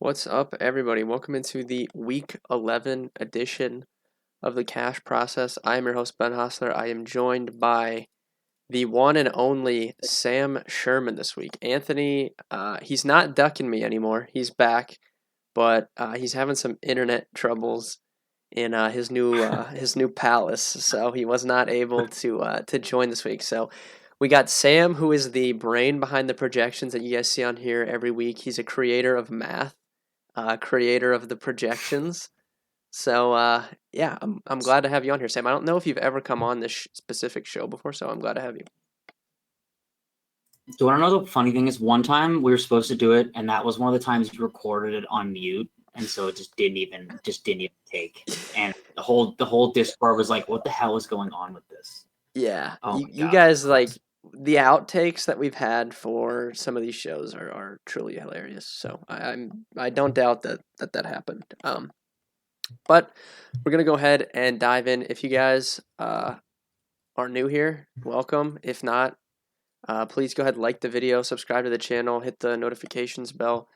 What's up, everybody? Welcome into the Week 11 edition of the Cash Process. I am your host, Ben Hostler. I am joined by the one and only Sam Sherman this week. Anthony, he's not ducking me anymore. He's back, but he's having some internet troubles in his new palace, so he was not able to join this week. So we got Sam, who is the brain behind the projections that you guys see on here every week. He's a creator of math, creator of the projections. So yeah, I'm glad to have you on here, Sam. I don't know if you've ever come on this specific show before, so I'm glad to have you. Do you want to know the funny thing is one time we were supposed to do it, and that was one of the times you recorded it on mute, and so it just didn't even take. And the whole Discord was like, "What the hell is going on with this?" Yeah, Oh my you god! guys like the outtakes that we've had for some of these shows are truly hilarious. So I don't doubt that happened. But we're gonna go ahead and dive in. If you guys are new here, welcome. If not, please go ahead and like the video, subscribe to the channel, hit the notifications bell.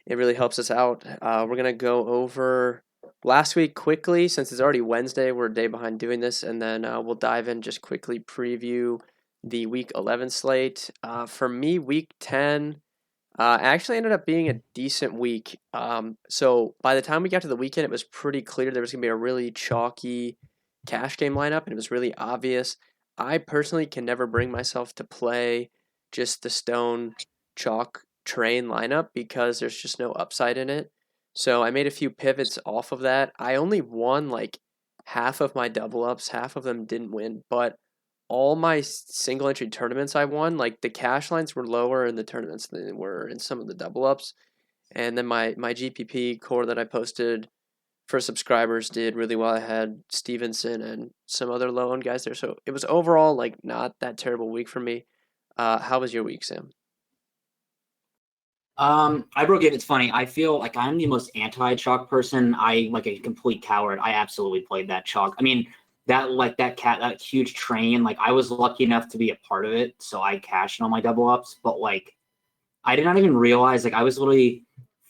It really helps us out. We're going to go over last week quickly since it's already Wednesday. We're a day behind doing this, and then we'll dive in, just quickly preview the Week 11 slate. For me, Week 10 actually ended up being a decent week. So by the time we got to the weekend, it was pretty clear there was going to be a really chalky cash game lineup, and it was really obvious. I personally can never bring myself to play just the stone chalk train lineup because there's just no upside in it. So I made a few pivots off of that. I only won like half of my double ups, half of them didn't win, but all my single entry tournaments I won, like the cash lines were lower in the tournaments than they were in some of the double ups. And then my GPP core that I posted for subscribers did really well. I had Stevenson and some other low owned guys there. So it was overall like not that terrible week for me. How was your week, Sam? I broke it. It's funny. I feel like I'm the most anti-chalk person. I like a complete coward. I absolutely played that chalk. I mean, that huge train. Like I was lucky enough to be a part of it, so I cashed in all my double ups. But like, I did not even realize like I was literally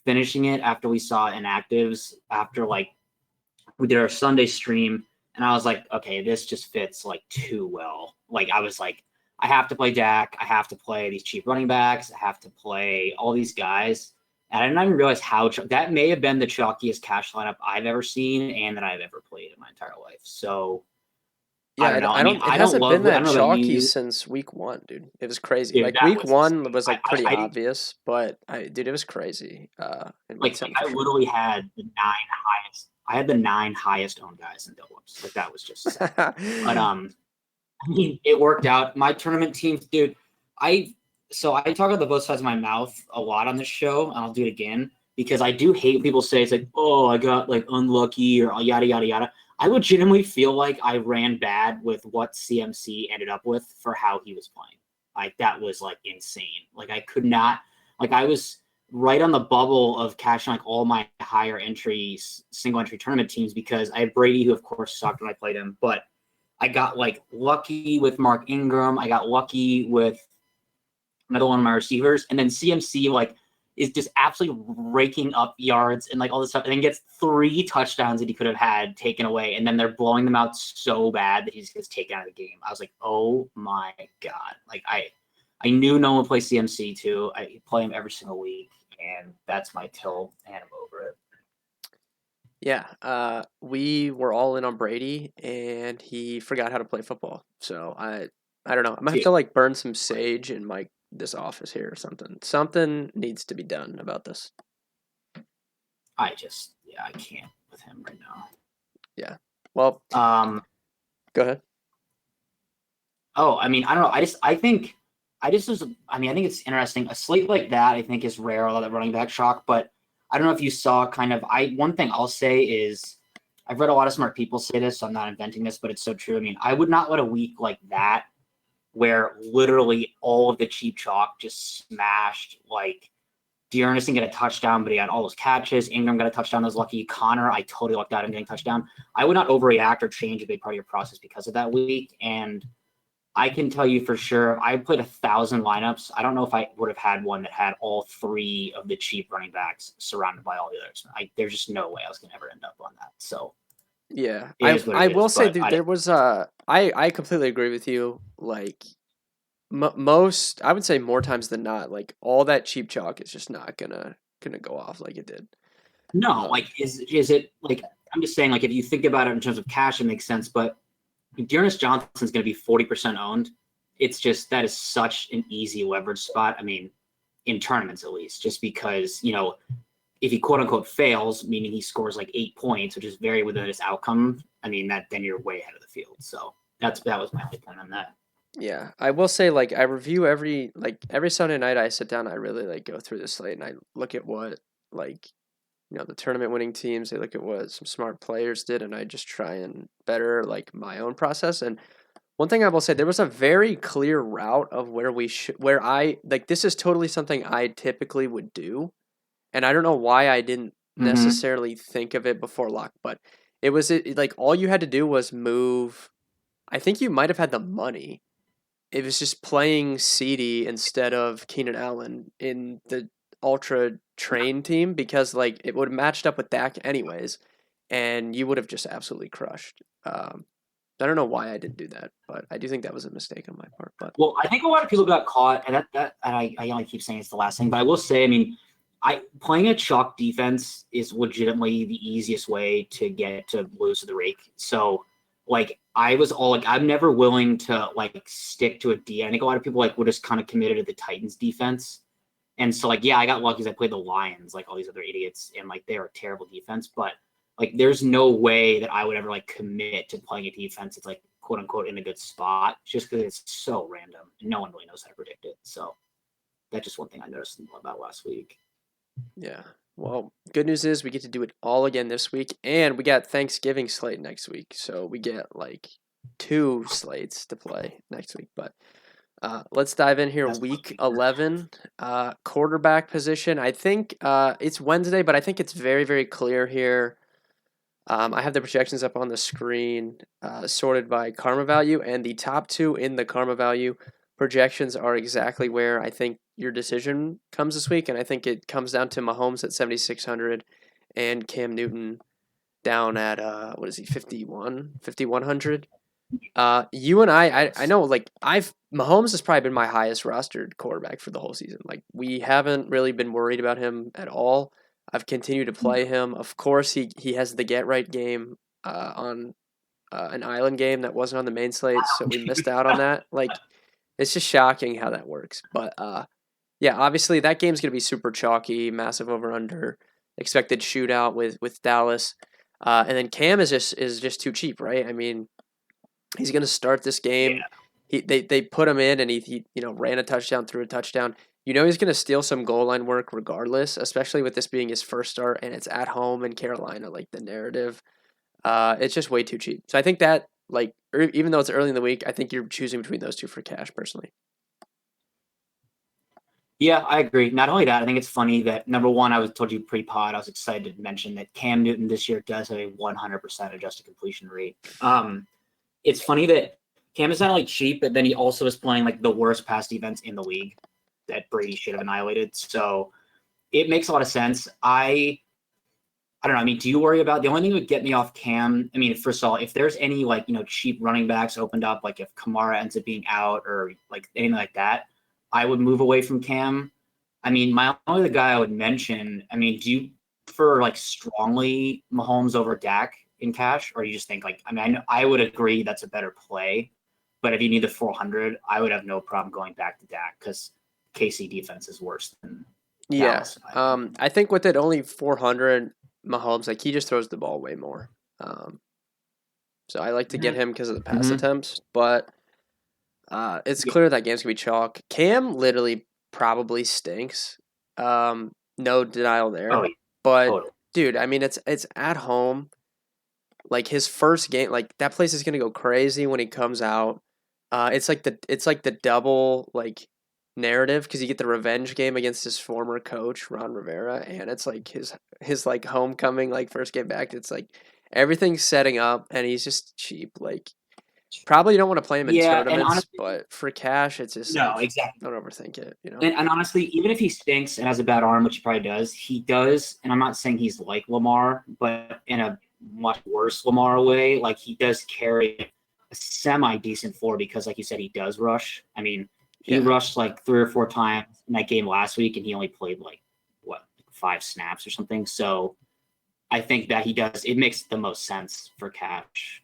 finishing it after we saw inactives after like we did our Sunday stream, and I was like, okay, this just fits like too well. Like I was like, I have to play Dak, I have to play these cheap running backs, I have to play all these guys. And I didn't even realize how that may have been the chalkiest cash lineup I've ever seen and that I've ever played in my entire life. So I don't Yeah, know. I I mean, don't. It I don't hasn't been love. I that don't know about chalky you, since week one, dude. It was crazy. dude. Like That week was one insane. was like pretty I didn't obvious, but dude, it was crazy. In week like. 10 for I sure. literally had the nine highest. I had the nine highest owned guys in double ups. Like that was just insane. But I mean, it worked out. My tournament team, dude. I I talk about the both sides of my mouth a lot on this show, and I'll do it again because I do hate when people say it's like, oh, I got like unlucky or yada yada yada. I legitimately feel like I ran bad with what CMC ended up with for how he was playing. Like that was like insane. Like I could not. Like I was right on the bubble of cashing like all my higher entries, single entry tournament teams because I had Brady, who of course sucked when I played him, but I got like lucky with Mark Ingram. I got lucky with another one of my receivers, and then CMC like is just absolutely raking up yards and like all this stuff, and then gets 3 touchdowns that he could have had taken away, and then they're blowing them out so bad that he just gets taken out of the game. I was like, oh my god! Like I knew no one would play CMC too. I play him every single week, and that's my till, and I'm over it. Yeah, we were all in on Brady, and he forgot how to play football. So I don't know. I'm gonna have Dude, to like burn some sage in my this office here or something. Something needs to be done about this. I can't with him right now. Yeah. Well, go ahead. Oh, I mean, I don't know. I think it's interesting. A slate like that, I think, is rare, all that running back shock. But I don't know if you saw kind of, one thing I'll say is I've read a lot of smart people say this, so I'm not inventing this, but it's so true. I mean, I would not let a week like that where literally all of the cheap chalk just smashed. Like, Dearness didn't get a touchdown, but he had all those catches. Ingram got a touchdown that was lucky. Connor, I totally lucked out him getting a touchdown. I would not overreact or change a big part of your process because of that week. And I can tell you for sure, I played 1,000 lineups. I don't know if I would have had one that had all three of the cheap running backs surrounded by all the others. There's just no way I was going to ever end up on that. So Yeah, it is what I it is. will say, But dude, there was I completely agree with you. Like most, I would say more times than not, like all that cheap chalk is just not gonna go off like it did. no, Um, like is it like I'm just saying, like if you think about it in terms of cash, it makes sense. But Dearness Johnson's going to be 40% owned. It's just that is such an easy leverage spot. I mean, in tournaments at least, just because if he quote unquote fails, meaning he scores like 8 points, which is very within his outcome. I mean that then you're way ahead of the field. So that was my only point on that. yeah, I will say like I review every Sunday night I sit down, I really like go through the slate and I look at what like the tournament winning teams, I look at what some smart players did and I just try and better like my own process. And one thing I will say, there was a very clear route of where I like this is totally something I typically would do. And I don't know why I didn't Mm-hmm. necessarily think of it before lock, but like all you had to do was move. I think you might have had the money. It was just playing CD instead of Keenan Allen in the ultra train team because like it would have matched up with Dak anyways, and you would have just absolutely crushed. I don't know why I didn't do that, but I do think that was a mistake on my part. But Well, I think a lot of people got caught, and I only keep saying it's the last thing, but I will say, I mean, I playing a chalk defense is legitimately the easiest way to get to lose to the rake. So, like, I was all like, I'm never willing to like stick to a D. I think a lot of people like were just kind of committed to the Titans defense, and so like, yeah, I got lucky because I played the Lions, like all these other idiots, and like they're a terrible defense, but like, there's no way that I would ever like commit to playing a defense. It's like quote unquote in a good spot just because it's so random and no one really knows how to predict it. So that's just one thing I noticed about last week. yeah, well, good news is we get to do it all again this week, and we got Thanksgiving slate next week, so we get like two slates to play next week. But let's dive in here. That's Week 11, quarterback position. I think it's Wednesday, but I think it's very, very clear here. I have the projections up on the screen, sorted by karma value, and the top two in the karma value projections are exactly where I think your decision comes this week, and I think it comes down to Mahomes at 7,600 and Cam Newton down at what is he 5,100. You and I know like I've Mahomes has probably been my highest rostered quarterback for the whole season. Like we haven't really been worried about him at all. I've continued to play him. Of course, he has the get right game on an island game that wasn't on the main slate, so we missed out on that. Like it's just shocking how that works. But yeah, obviously that game's gonna be super chalky, massive over under, expected shootout with Dallas, and then Cam is just too cheap, right? I mean, he's going to start this game. Yeah. They put him in and he ran a touchdown, threw a touchdown. You know he's going to steal some goal line work regardless, especially with this being his first start and it's at home in Carolina. Like the narrative, it's just way too cheap. So I think that even though it's early in the week, I think you're choosing between those two for cash personally. Yeah, I agree. Not only that, I think it's funny that number one, I was told you pre-pod, I was excited to mention that Cam Newton this year does have a 100% adjusted completion rate. It's funny that Cam is not only cheap, but then he also is playing like the worst pass defense in the league that Brady should have annihilated. So it makes a lot of sense. I don't know. I mean, do you worry about the only thing that would get me off Cam? I mean, first of all, if there's any like cheap running backs opened up, like if Kamara ends up being out or like anything like that, I would move away from Cam. I mean, my only other guy I would mention. I mean, do you prefer like strongly Mahomes over Dak in cash, or do you just think like? I mean, I would agree that's a better play, but if you need the 400, I would have no problem going back to Dak because KC defense is worse than Yeah. Dallas, in my opinion. I think with it only 400, Mahomes, like he just throws the ball way more. So I like to get him because of the pass Mm-hmm. attempts, but it's Yeah. clear that game's gonna be chalk. Cam literally probably stinks. No denial Oh, there. yeah, But totally. dude, I mean it's at home. Like his first game, like that place is gonna go crazy when he comes out. It's like the double like narrative because you get the revenge game against his former coach Ron Rivera, and it's like his like homecoming like first game back. It's like everything's setting up, and he's just cheap. Like Probably you don't want to play him in Yeah, and tournaments, honestly, but for cash, it's just no, like exactly. don't overthink it. And honestly, even if he stinks and has a bad arm, which he probably does, he does. And I'm not saying he's like Lamar, but in a much worse Lamar way. Like he does carry a semi decent floor because, like you said, he does rush. I mean, he Yeah, rushed like 3 or 4 times in that game last week, and he only played like what 5 snaps or something. So I think that he does. It makes the most sense for cash,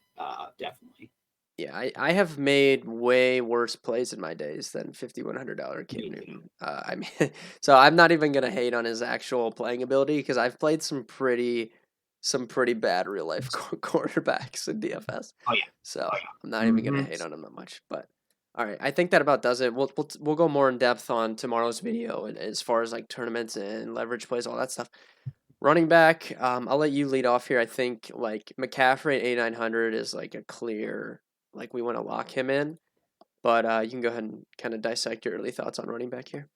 definitely. yeah. I have made way worse plays in my days than $5,100 Cam Newton. I mean, so I'm not even gonna hate on his actual playing ability because I've played some pretty bad real life quarterbacks in DFS. Oh yeah, So oh yeah. I'm not even gonna Mm-hmm. hate on him that much. But all right, I think that about does it. We'll go more in depth on tomorrow's video and as far as like tournaments and leverage plays, all that stuff. Running back, I'll let you lead off here. I think like McCaffrey at 8,900 is like a clear, like we want to lock him in. But you can go ahead and kind of dissect your early thoughts on running back here.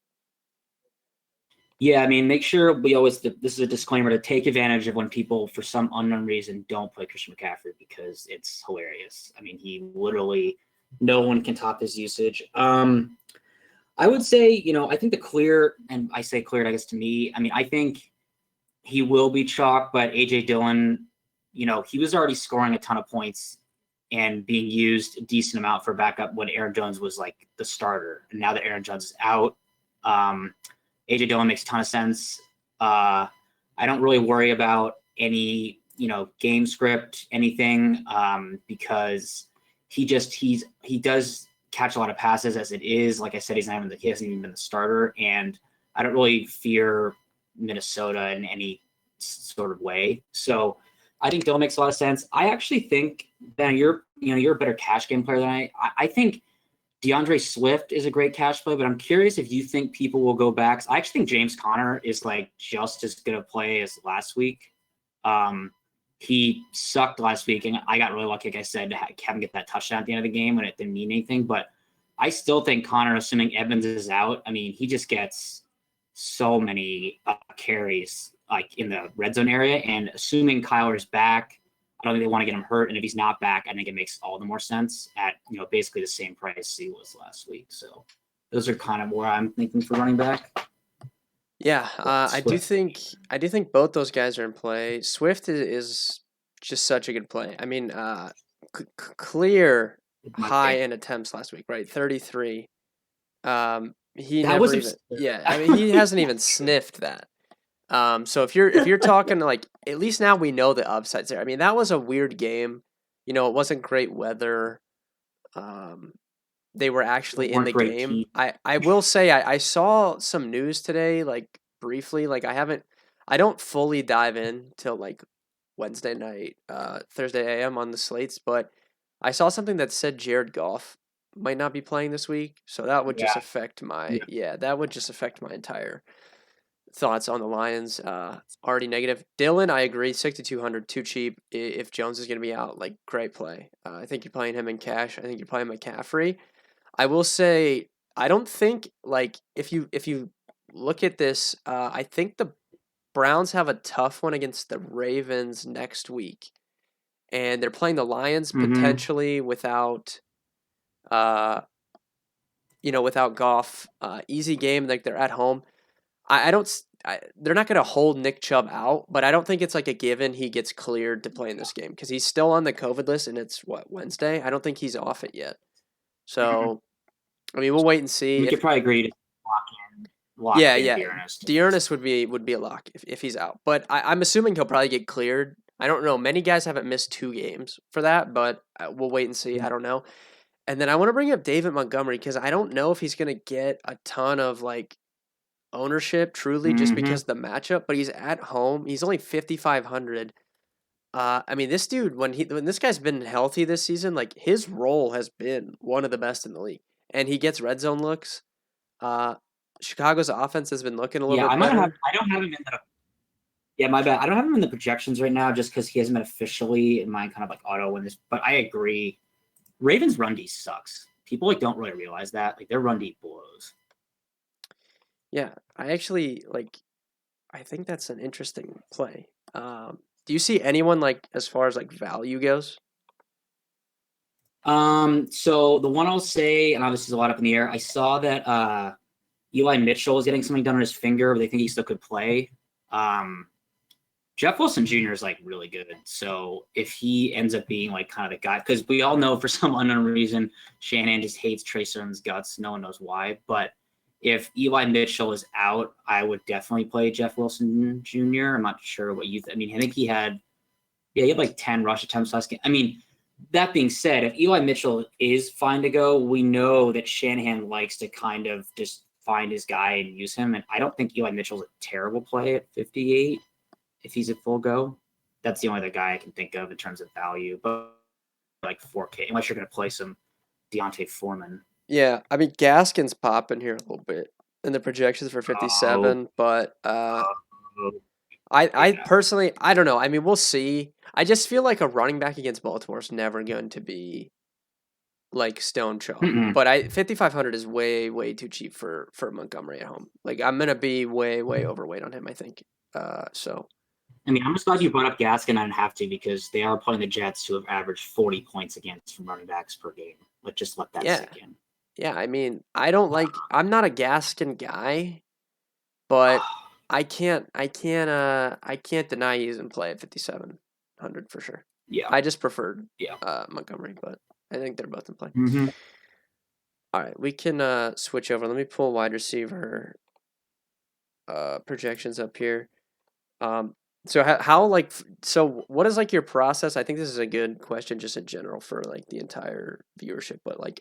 Yeah, I mean, make sure we always. This is a disclaimer to take advantage of when people, for some unknown reason, don't play Christian McCaffrey because it's hilarious. I mean, he literally, no one can top his usage. I would say, I think the clear, and I say cleared, I guess to me. I mean, I think he will be chalk, but AJ Dillon, he was already scoring a ton of points and being used a decent amount for backup when Aaron Jones was like the starter. And now that Aaron Jones is out, AJ Dillon makes a ton of sense. I don't really worry about any, game script, anything, because he does catch a lot of passes as it is. Like I said, he hasn't even been the starter, and I don't really fear Minnesota in any sort of way. So I think Dillon makes a lot of sense. I actually think, Ben, you're a better cash game player than I think DeAndre Swift is a great cash play, but I'm curious if you think people will go back. I actually think James Conner is like just as good a play as last week. He sucked last week, and I got really lucky, like I said, to have him get that touchdown at the end of the game when it didn't mean anything. But I still think Conner, assuming Evans is out, I mean, he just gets so many carries like in the red zone area, and assuming Kyler's back, I don't think they want to get him hurt. And if he's not back, I think it makes all the more sense at basically the same price he was last week. So those are kind of where I'm thinking for running back. Yeah, I do Swift. think both those guys are in play. Swift is just such a good play. I mean, clear My high favorite. in attempts last week, right? 33. He That was never even, absurd. yeah. I mean, he hasn't even sniffed that. So if you're talking like at least now we know the upsides there. I mean, that was a weird game. It wasn't great weather. Um, they were There actually in weren't the great game. teams. I will say I saw some news today, like briefly. Like I don't fully dive in till like Wednesday night, Thursday AM on the slates, but I saw something that said Jared Goff might not be playing this week, so that would just Yeah. affect my Yeah. that would just affect my entire thoughts on the Lions. Already negative. Dylan, I agree. 6,200, too cheap. If Jones is going to be out, like great play. I think you're playing him in cash. I think you're playing McCaffrey. I will say I don't think like if you look at this, I think the Browns have a tough one against the Ravens next week, and they're playing the Lions Mm-hmm. potentially without uh without Goff. Easy game, like they're at home. I don't. They're not going to hold Nick Chubb out, but I don't think it's like a given he gets cleared to play in this game because he's still on the COVID list and it's what Wednesday. I don't think he's off it yet. Mm-hmm. So I mean, we'll wait and see We if. could probably agree to lock Yeah, in yeah. Dearness. Dearness would be a lock if he's out, but I'm assuming he'll probably get cleared. I don't know. Many guys haven't missed 2 games for that, but we'll wait and see. I don't know. And then I want to bring up David Montgomery because I don't know if he's going to get a ton of like ownership truly just Mm-hmm. because of the matchup, but he's at home. He's only 5,500. I mean, this dude when this guy's been healthy this season, like his role has been one of the best in the league, and he gets red zone looks. Uh, Chicago's offense has been looking a little Yeah, bit better. I don't have him in the. Yeah, my bad. I don't have him in the projections right now just because he hasn't been officially in my kind of like auto win this. But I agree. Ravens run D sucks. People like don't really realize that. Like their run D blows. Yeah, I actually like. I think that's an interesting play. Do you see anyone like as far as like value goes? So the one I'll say, and obviously there's a lot up in the air. I saw that Eli Mitchell is getting something done on his finger, but they think he still could play. Jeff Wilson Jr. is like really good. So if he ends up being like kind of the guy, because we all know for some unknown reason, Shanahan just hates Trey Sermon's guts. No one knows why. But if Eli Mitchell is out, I would definitely play Jeff Wilson Jr. I'm not sure what you I mean, I think he had like 10 rush attempts last game. I mean, that being said, if Eli Mitchell is fine to go, we know that Shanahan likes to kind of just find his guy and use him. And I don't think Eli Mitchell's a terrible play at 58 if he's at full go. That's the only other guy I can think of in terms of value, but like 4K, unless you're going to play some Deontay Foreman. Yeah, I mean Gaskin's popping here a little bit in the projections for 57, but I personally I don't know. I mean, we'll see. I just feel like a running back against Baltimore is never going to be like stone chalk. But 5,500 is way too cheap for Montgomery at home. Like I'm gonna be way overweight on him. I think. So. I mean, I'm just glad you brought up Gaskin. I didn't have to because they are playing the Jets, who have averaged 40 points against from running backs per game. Let's just let that sink in. Yeah, I mean, I'm not a Gaskin guy, but I can't deny he's in play at 5,700 for sure. Yeah. I just preferred Montgomery, but I think they're both in play. Mm-hmm. All right, we can switch over. Let me pull wide receiver projections up here. So so what is like your process? I think this is a good question just in general for like the entire viewership, but like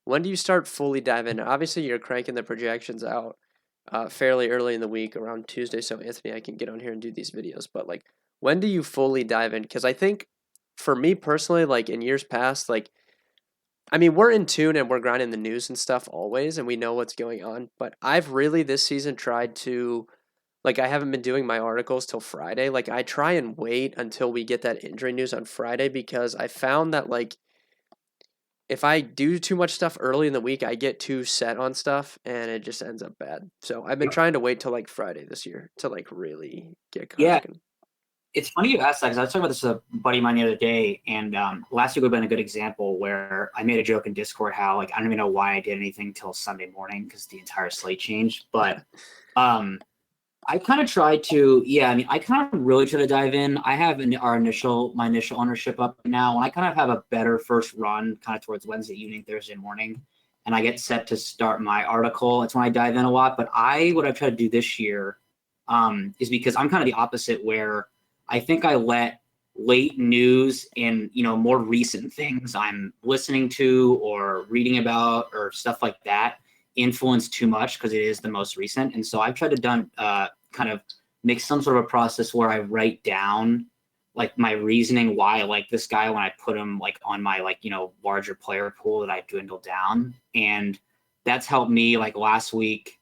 when do you start fully diving in? Obviously you're cranking the projections out fairly early in the week around Tuesday, so Anthony, I can get on here and do these videos, but like when do you fully dive in? Because I think for me personally, like in years past, like I mean, we're in tune and we're grinding the news and stuff always, and we know what's going on, but I've really this season tried to like I haven't been doing my articles till Friday. Like I try and wait until we get that injury news on Friday because I found that like if I do too much stuff early in the week, I get too set on stuff and it just ends up bad. So I've been trying to wait till like Friday this year to like really get cracking. Yeah. It's funny you asked that because I was talking about this with a buddy of mine the other day, and last week would have been a good example where I made a joke in Discord how like I don't even know why I did anything till Sunday morning because the entire slate changed. But I kind of tried to, I kind of really try to dive in. I have my initial ownership up now, and I kind of have a better first run kind of towards Wednesday evening, Thursday morning, and I get set to start my article. It's when I dive in a lot. But what I've tried to do this year is because I'm kind of the opposite where I think I let late news and, more recent things I'm listening to or reading about or stuff like that influence too much because it is the most recent. And so I've tried to kind of make some sort of a process where I write down like my reasoning why I like this guy when I put him like on my like, larger player pool that I dwindle down. And that's helped me like last week.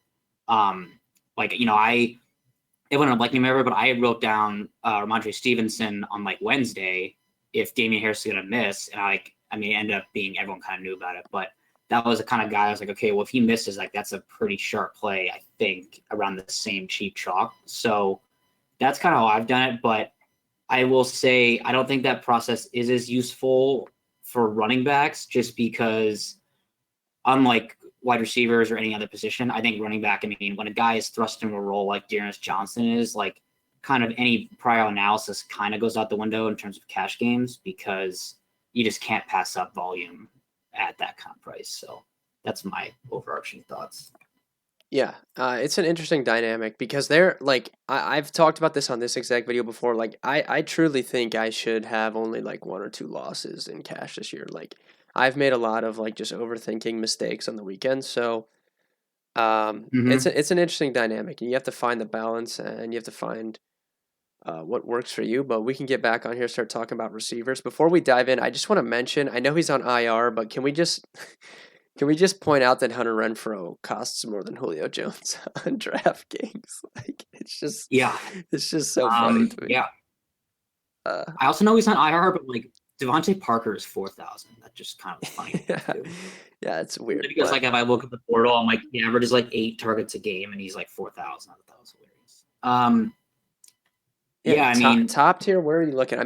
It wouldn't have liked me ever, but I wrote down Ramondre Stevenson on like Wednesday if Damian Harris is going to miss. And it ended up being everyone kind of knew about it, but that was the kind of guy I was like, okay, well, if he misses, like that's a pretty sharp play, I think, around the same cheap chalk. So that's kind of how I've done it. But I will say I don't think that process is as useful for running backs just because unlike wide receivers or any other position, I think running back, when a guy is thrust into a role like Dearness Johnson is, like kind of any prior analysis kind of goes out the window in terms of cash games because you just can't pass up volume at that kind of price. So that's my overarching thoughts. Yeah, it's an interesting dynamic because they're like I've talked about this on this exact video before. Like I truly think I should have only like 1 or 2 losses in cash this year. Like I've made a lot of like just overthinking mistakes on the weekends. So it's an interesting dynamic, and you have to find the balance and you have to find what works for you. But we can get back on here, start talking about receivers. Before we dive in, I just want to mention I know he's on IR, but can we just point out that Hunter Renfrow costs more than Julio Jones on DraftKings? Like it's just so funny to me. Yeah. I also know he's on IR, but like Devontae Parker is 4,000. That's just kind of funny. Yeah, it's weird. Because like if I look at the portal, I'm like he averages like 8 targets a game, and he's like 4,000. I thought that was hilarious. Top tier. Where are you looking?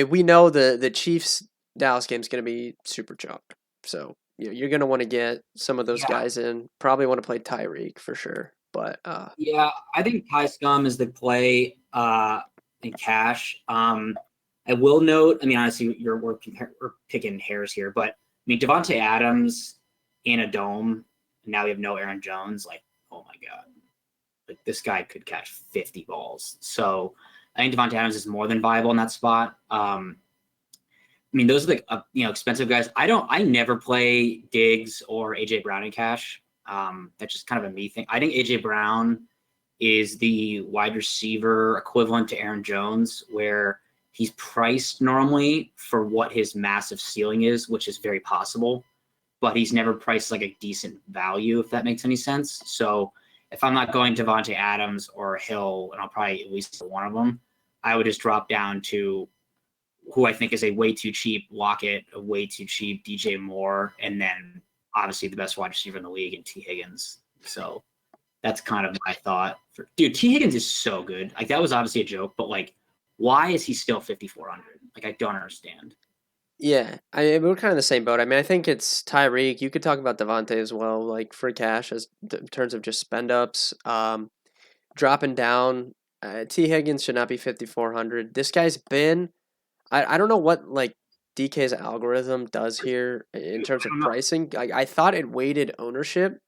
We know the Chiefs Dallas game's going to be super chalk. So you're going to want to get some of those Yeah, guys in. Probably want to play Tyreek for sure. But yeah. I think Ty Scum is the play in cash. I will note. I mean, honestly, we're picking hairs here, but I mean, Devontae Adams in a dome. And now we have no Aaron Jones. Like, oh my god, like this guy could catch 50 balls. So I think Devontae Adams is more than viable in that spot. I mean, those are like expensive guys. I never play Diggs or AJ Brown in cash. That's just kind of a me thing. I think AJ Brown is the wide receiver equivalent to Aaron Jones, where he's priced normally for what his massive ceiling is, which is very possible, but he's never priced like a decent value, if that makes any sense. So if I'm not going Devontae Adams or Hill, and I'll probably at least one of them, I would just drop down to who I think is a way too cheap Lockett, a way too cheap DJ Moore, and then obviously the best wide receiver in the league in T. Higgins. So that's kind of my thought. Dude, T. Higgins is so good. Like that was obviously a joke, but like, why is he still 5,400? Like I don't understand. yeah, we're kind of the same boat. I mean, I think it's Tyreek. You could talk about Devontae as well, like for cash as in terms of just spend ups. Dropping down, T. Higgins should not be 5,400. This guy's been. I don't know what like DK's algorithm does here in terms I of don't know. pricing. I thought it weighted ownership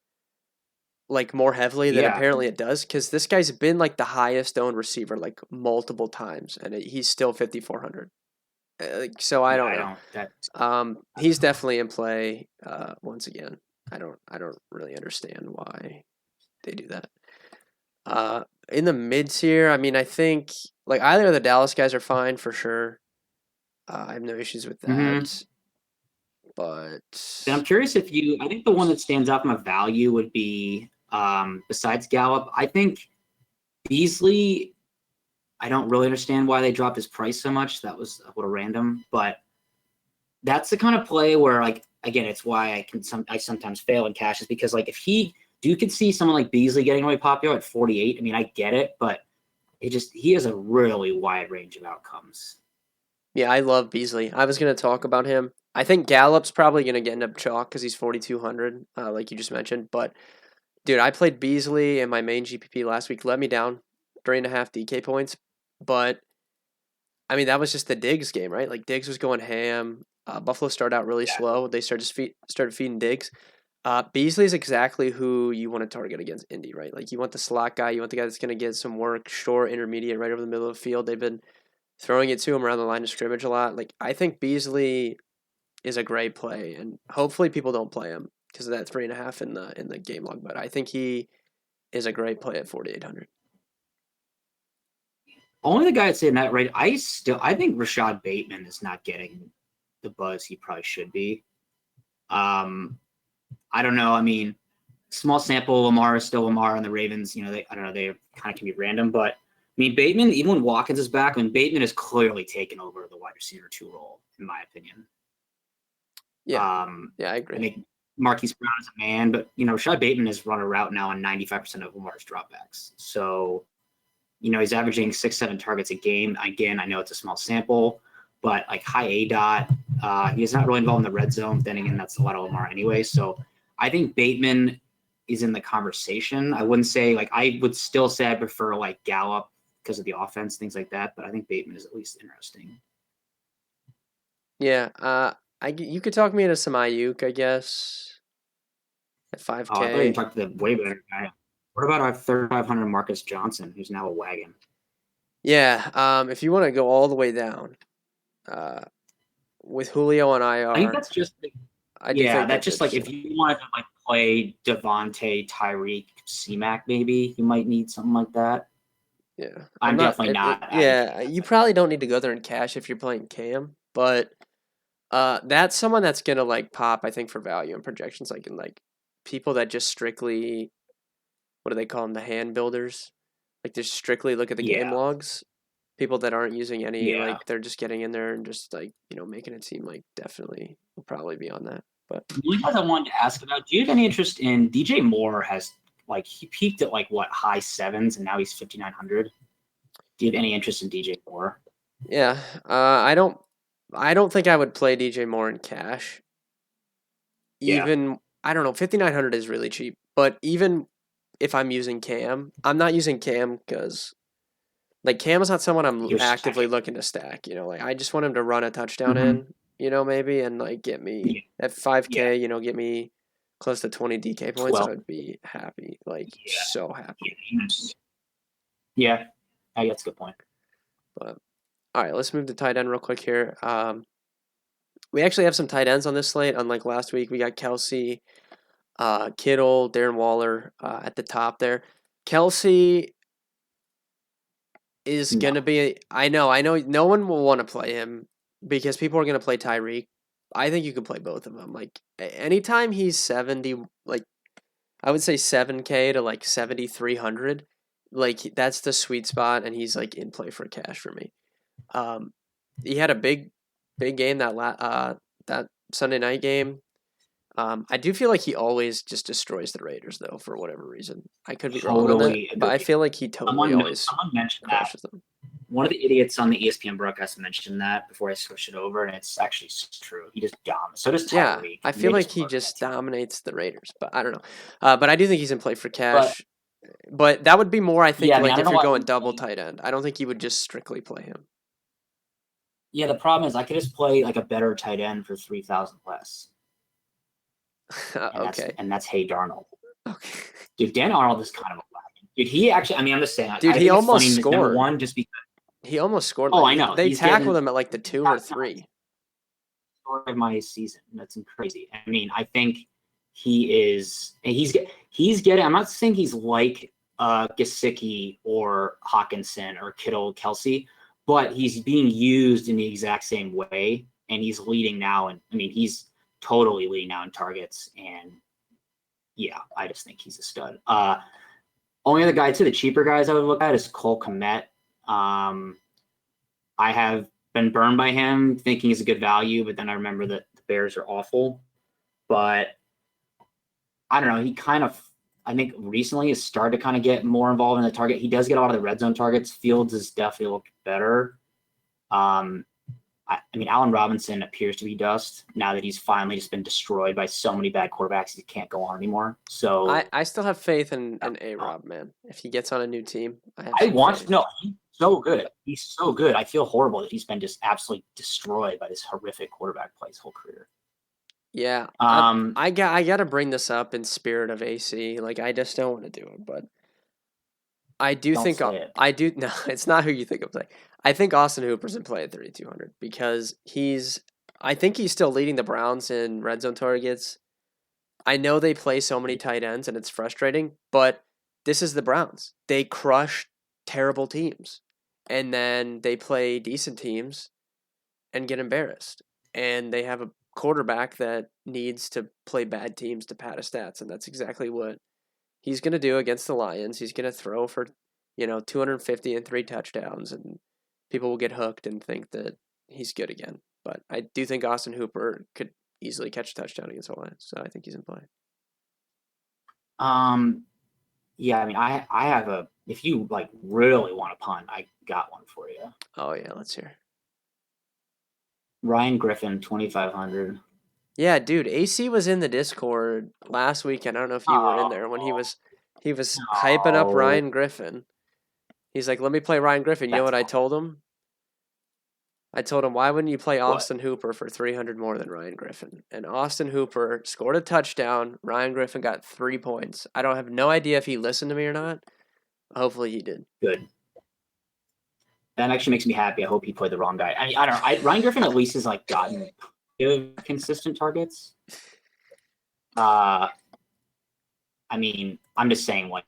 like more heavily than Yeah, apparently it does because this guy's been like the highest owned receiver like multiple times and he's still 5,400. So I yeah, don't I know. don't. That He's definitely in play. Once again, I don't really understand why they do that. In the mid tier, I mean, I think like either of the Dallas guys are fine for sure. I have no issues with mm-hmm. that. And I'm But curious if you. I think the one that stands out from a value would be besides Gallup. I think Beasley. I don't really understand why they dropped his price so much. That was a little random, but that's the kind of play where, like, again, it's why I sometimes fail in cash is because, like, if you could see someone like Beasley getting really popular at 48. I mean, I get it, but he has a really wide range of outcomes. yeah, I love Beasley. I was gonna talk about him. I think Gallup's probably gonna get end up chalk because he's 4,200, like you just mentioned. But dude, I played Beasley in my main GPP last week. Let me down 3.5 DK points. But I mean, that was just the Diggs game, right? Like Diggs was going ham. Buffalo started out really Yeah. slow. They started feeding Diggs. Beasley is exactly who you want to target against Indy, right? Like you want the slot guy, you want the guy that's going to get some work, short, intermediate, right over the middle of the field. They've been throwing it to him around the line of scrimmage a lot. Like I think Beasley is a great play, and hopefully people don't play him because of that 3.5 in the game log. But I think he is a great play at 4,800. Only the guy that's in that rate. I think Rashad Bateman is not getting the buzz he probably should be. Um, I don't know. I mean, small sample. Lamar is still Lamar, and the Ravens. I don't know. They kind of can be random, but I mean, Bateman. Even when Watkins is back, I mean, Bateman has clearly taken over the wide receiver 2 role, in my opinion. Yeah, yeah, I I agree. think Marquise Brown is a man, but Rashad Bateman has run a route now on 95% of Lamar's dropbacks. So he's averaging 6-7 targets a game. Again, I know it's a small sample, but like high A dot, he's not really involved in the red zone. Then again, that's a lot of Lamar anyway. So I think Bateman is in the conversation. I wouldn't say I would still say I prefer like Gallup because of the offense, things like that. But I think Bateman is at least interesting. Yeah, you could talk me into some Ayuk, I guess, at Oh, I thought you 5K. talked to the way better guy. What about our 3,500 Marcus Johnson, who's now a wagon? Yeah, if you want to go all the way down, uh, with Julio on I think IR, that's just I do yeah, think that's that's just like if interesting. you wanted to play Devontae, Tyreek, C-Mac, maybe you might need something like that. Yeah, I'm I'm not. definitely not Yeah, advocating that you type. probably don't need to go there in cash if you're playing Cam, but that's someone that's gonna like pop. I think for value and projections, like in like people that just strictly what do they call them? The hand builders, like just strictly look at the game Yeah, logs. People that aren't using any yeah. like they're just getting in there and just like making it seem like definitely will probably be on that. But The only guys I wanted to ask about, do you have any interest in DJ Moore? Has he peaked at what high sevens and now he's 5,900. Do you have any interest in DJ Moore? yeah, I don't I don't think I would play DJ Moore in cash. Yeah, Even I don't know, 5,900 is really cheap. But even if I'm using Cam, I'm not using Cam because like Cam is not someone I'm you're actively stacking. looking to stack. Like I just want him to run a touchdown Hmm. in, maybe and like get me Yeah, at yeah, 5K, get me close to 20 DK points. I 12. would be happy, like Yeah, so happy. yeah, yeah. That's a good point. But all right, let's move to tight end real quick here. We actually have some tight ends on this slate. Unlike last week, we got Kelsey, Kittle, Darren Waller at the top there. Kelsey is No, gonna be. I know. No one will want to play him because people are gonna play Tyreek. I think you can play both of them. Like anytime he's 70, like I would say 7K to like 7,300. Like that's the sweet spot, and he's like in play for cash for me. Um, he had a big game that Sunday night game. I do feel like he always just destroys the Raiders though for whatever reason. I could be wrong on that, totally but I agree. feel like he totally always Someone mentioned that. crushes them. One of the idiots on the ESPN broadcast mentioned that before I switched it over, and it's actually true. He just dominates. So does Yeah, Tyreek. I And feel they like just he murder that just team. dominates the Raiders, but I don't know. But I do think he's in play for But cash. But that would be more, I think, yeah, I mean, I like don't if know you're why. going double tight end. I don't think you would just strictly play him. Yeah, the problem is I could just play like a better tight end for 3,000 less, and Okay. that's Hey Darnold. Okay. Dude, Dan Arnold is kind of a wagon. Dude, he actually. I mean, I'm just saying. Dude, I he think it's almost funny. Number scored. one, just because. He almost scored. Oh, I Like know they he's tackled getting him at like the 2 or 3. story of my season. That's crazy. I mean, I think he is. He's getting. I'm not saying he's like Gesicki or Hawkinson or Kittle, Kelsey, but he's being used in the exact same way, and he's leading now. And I mean, he's totally leading now in targets. And yeah, I just think he's a stud. Only other guy to the cheaper guys I would look at is Cole Komet. I have been burned by him thinking he's a good value, but then I remember that the Bears are awful. But I don't know. He kind of, I think recently has started to kind of get more involved in the target. He does get a lot of the red zone targets. Fields has definitely looked better. I mean, Allen Robinson appears to be dust now that he's finally just been destroyed by so many bad quarterbacks. He can't go on anymore. So I still have faith in A-Rob, man. If he gets on a new team, I have I some want to faith. know. He's so good. He's so good. I feel horrible that he's been just absolutely destroyed by this horrific quarterback play his whole career. Yeah, Um, I got to bring this up in spirit of AC. Like I just don't want to do it, but I do don't think say it. I do. No, it's not who you think I'm saying. I think Austin Hooper's in play at 3,200 because he's. I think he's still leading the Browns in red zone targets. I know they play so many tight ends and it's frustrating, but this is the Browns. They crush terrible teams, and then they play decent teams and get embarrassed. And they have a quarterback that needs to play bad teams to pad his stats, and that's exactly what he's going to do against the Lions. He's going to throw for, 250 and 3 touchdowns, and people will get hooked and think that he's good again. But I do think Austin Hooper could easily catch a touchdown against the Lions, so I think he's in play. Yeah, I mean, I have a. If you like really want to punt, I got one for you. Oh yeah, let's hear. Ryan Griffin, 2,500. Yeah, dude, AC was in the Discord last weekend. I don't know if you were in there when he was hyping up No, Ryan Griffin. He's like, "Let me play Ryan Griffin." You know that's what I told him? I told him, "Why wouldn't you play what. Austin Hooper for 300 more than Ryan Griffin?" And Austin Hooper scored a touchdown. Ryan Griffin got 3 points. I don't have no idea if he listened to me or not. Hopefully he did. Good. That actually makes me happy. I hope he played the wrong guy. I mean, I don't know. Ryan Griffin at least has like gotten consistent targets. I mean, I'm just saying, like,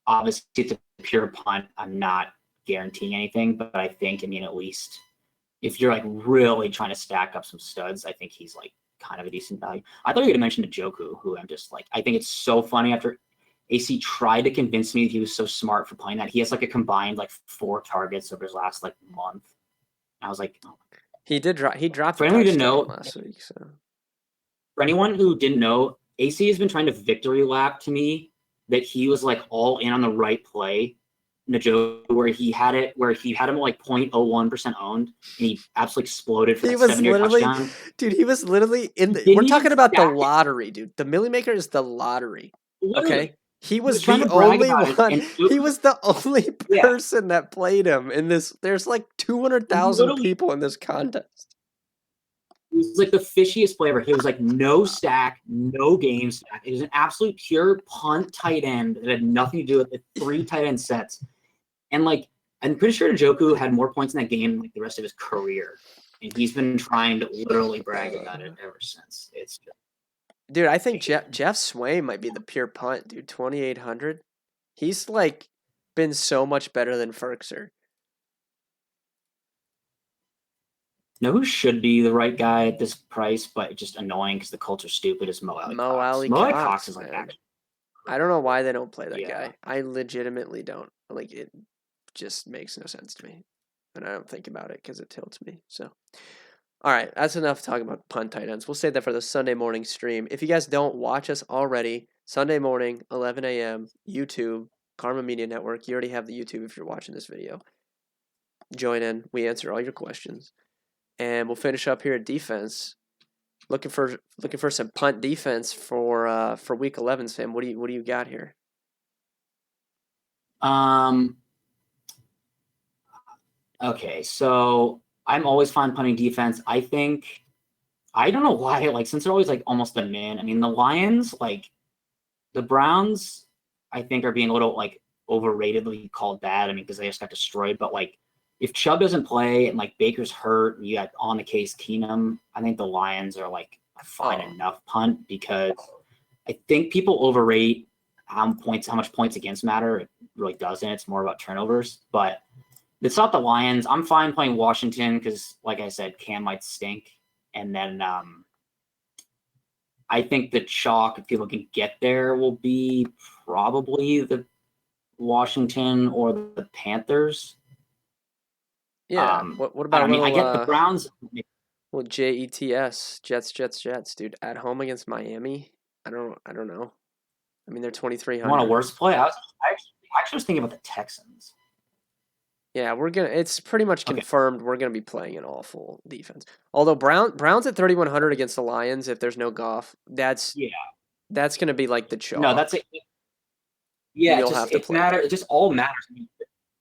obviously it's a pure punt. I'm not guaranteeing anything, but I think, I mean, at least if you're like really trying to stack up some studs, I think he's like kind of a decent value. I thought you were going to mention Njoku, who I'm just like, I think it's so funny after AC tried to convince me that he was so smart for playing that. He has like a combined like 4 targets over his last like month. And I was like, oh. He did drop. He dropped For a anyone who didn't touchdown know, last week. So for anyone who didn't know, AC has been trying to victory lap to me that he was like all in on the right play Njoku where he had him like 0.01% owned, and he absolutely exploded for He that was 7-yard literally, touchdown. dude. He was literally in the. Didn't We're even talking about the stack it. lottery, dude. The Millie Maker is the lottery. Literally, Okay, he he was was trying the to brag only about it, one. and He was the only yeah, person that played him in this. There's like and he 200,000 literally people in this contest. he was like the fishiest player ever. He was like no stack, no game stack. It was an absolute pure punt tight end that had nothing to do with the 3 tight end sets. And like I'm pretty sure Njoku had more points in that game like the rest of his career. And he's been trying to literally brag about it ever since. It's just Dude, I think Jeff Swain might be the pure punt, dude. 2,800. He's like been so much better than Ferkser. know who should be the right guy at this price, but just annoying because the Colts are stupid is Mo Alley Cox. Mo Alley Cox is like man. actually I don't know why they don't play that yeah. guy. I legitimately don't. Like, it just makes no sense to me. And I don't think about it because it tilts me. So, all right, that's enough talking about punt tight ends. We'll save that for the Sunday morning stream. If you guys don't watch us already, Sunday morning, 11 a.m., YouTube, Karma Media Network. You already have the YouTube if you're watching this video. Join in. We answer all your questions. And we'll finish up here at defense. Looking for some punt defense for week 11, Sam. What do you got here? Okay, so I'm always fine punting defense. I don't know why, like since they're always like almost the man. I mean, the Lions, like the Browns, I think are being a little like overratedly called bad. I mean, because they just got destroyed. But like if Chubb doesn't play and like Baker's hurt and you got on the case Keenum, I think the Lions are like a fine enough punt because I think people overrate how much points against matter. It really doesn't. It's more about turnovers. But it's not the Lions. I'm fine playing Washington because, like I said, Cam might stink. And then I think the chalk, if people can get there, will be probably the Washington or the Panthers. Yeah. What about I get the Browns. Well, Jets, dude. At home against Miami. I don't know. I mean, they're 2,300. Want a worse play? I actually was thinking about the Texans. Yeah, it's pretty much confirmed we're gonna be playing an awful defense. Although Browns at 3,100 against the Lions, if there's no Goff, that's gonna be like the chalk. No, that's it. Yeah, it just all matters.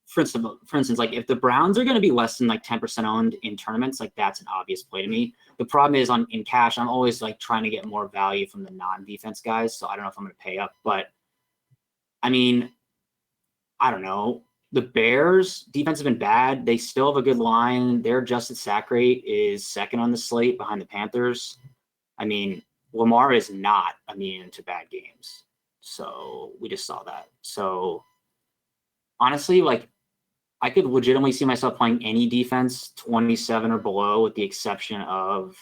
For instance, like if the Browns are going to be less than like 10% owned in tournaments, like that's an obvious play to me. The problem is in cash, I'm always like trying to get more value from the non-defense guys. So I don't know if I'm going to pay up, but I mean, I don't know. The Bears defense has been bad. They still have a good line. Their adjusted sack rate is second on the slate behind the Panthers. I mean, Lamar is not immune to bad games. So we just saw that. So honestly, like I could legitimately see myself playing any defense 27 or below with the exception of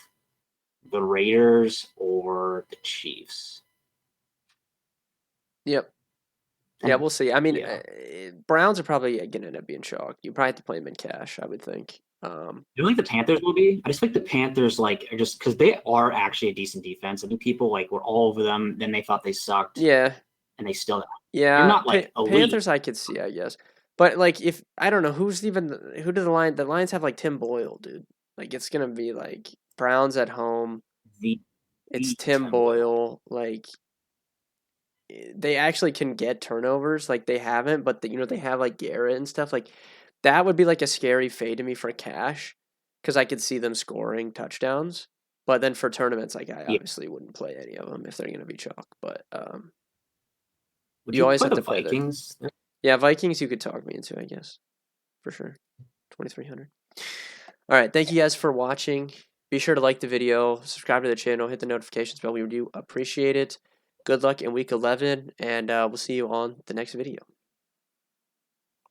the Raiders or the Chiefs. Yep. Yeah, we'll see. I mean, Browns are probably going to end up being chalk. You probably have to play them in cash, I would think. Do you think the Panthers will be? I just think the Panthers are just because they are actually a decent defense. I think people were all over them. Then they thought they sucked. Yeah. And they still. Yeah. They're not like elite. Panthers I could see, I guess. But like if I don't know who do the Lions have like Tim Boyle, dude. Like it's going to be like Browns at home. It's Tim Boyle. Like they actually can get turnovers. Like they haven't, but they have like Garrett and stuff. Like that would be like a scary fade to me for cash because I could see them scoring touchdowns. But then for tournaments, like I obviously wouldn't play any of them if they're going to be chalk. But you always have to play Vikings. Yeah, Vikings. You could talk me into, I guess, for sure. 2,300. All right, thank you guys for watching. Be sure to like the video, subscribe to the channel, hit the notifications bell. We do appreciate it. Good luck in week 11, and we'll see you on the next video.